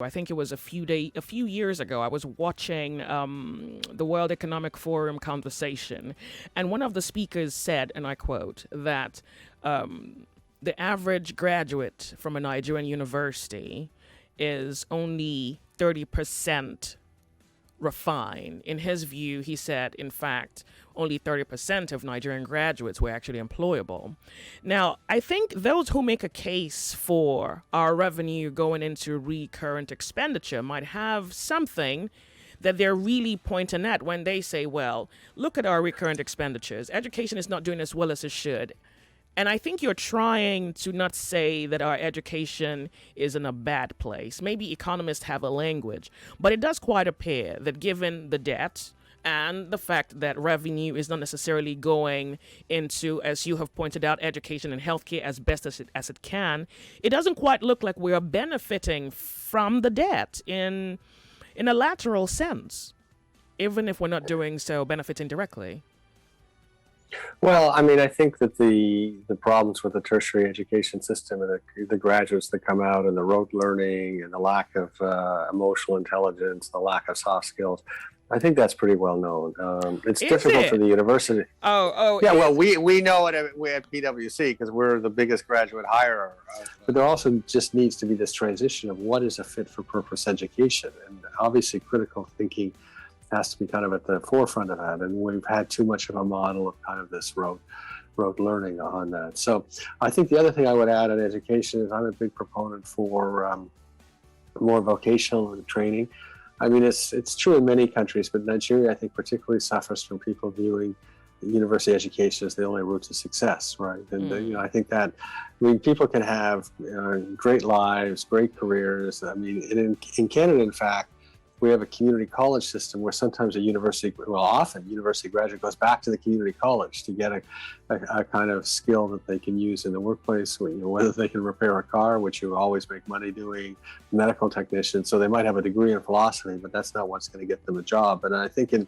I think it was a few years ago. I was watching the World Economic Forum conversation, and one of the speakers said, and I quote, that the average graduate from a Nigerian university is only 30% refined. In his view, he said, in fact, only 30% of Nigerian graduates were actually employable. Now, I think those who make a case for our revenue going into recurrent expenditure might have something that they're really pointing at when they say, well, look at our recurrent expenditures. Education is not doing as well as it should. And I think you're trying to not say that our education is in a bad place. Maybe economists have a language, but it does quite appear that given the debt and the fact that revenue is not necessarily going into, as you have pointed out, education and healthcare as best as it can, it doesn't quite look like we are benefiting from the debt in a lateral sense, even if we're not doing so benefiting directly. Well, I mean, I think that the problems with the tertiary education system and the graduates that come out and the rote learning and the lack of emotional intelligence, the lack of soft skills, I think that's pretty well known. It's Is difficult it? for the university. Oh, Yeah, well, we know it at PwC because we're the biggest graduate hirer. But there also just needs to be this transition of what is a fit for purpose education. And obviously critical thinking has to be kind of at the forefront of that. And we've had too much of a model of kind of this rote learning on that. So I think the other thing I would add on education is I'm a big proponent for more vocational training. I mean, it's true in many countries, but Nigeria, I think, particularly suffers from people viewing university education as the only route to success, right? And I think that, people can have great lives, great careers. I mean, in Canada, in fact, we have a community college system where sometimes often university graduate goes back to the community college to get a kind of skill that they can use in the workplace, whether they can repair a car, which you always make money doing, medical technician. So they might have a degree in philosophy, but that's not what's going to get them a job. And I think in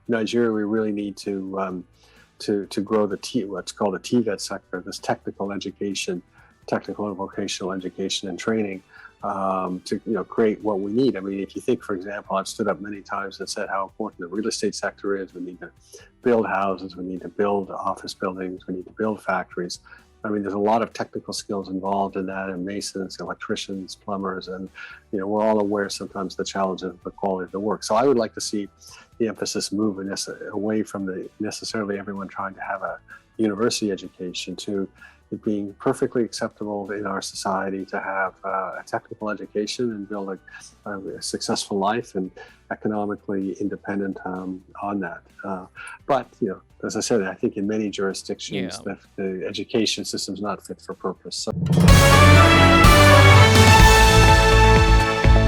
Nigeria, we really need to grow what's called the TVET sector, this technical education, technical and vocational education and training, to create what we need. I mean, if you think, for example, I've stood up many times and said how important the real estate sector is. We need to build houses, we need to build office buildings, we need to build factories. I mean, there's a lot of technical skills involved in that, and masons, electricians, plumbers, and we're all aware sometimes the challenge of the quality of the work. So I would like to see the emphasis move away from necessarily everyone trying to have a university education to it being perfectly acceptable in our society to have a technical education and build a successful life and economically independent on that. But as I said, I think in many jurisdictions the education system is not fit for purpose. So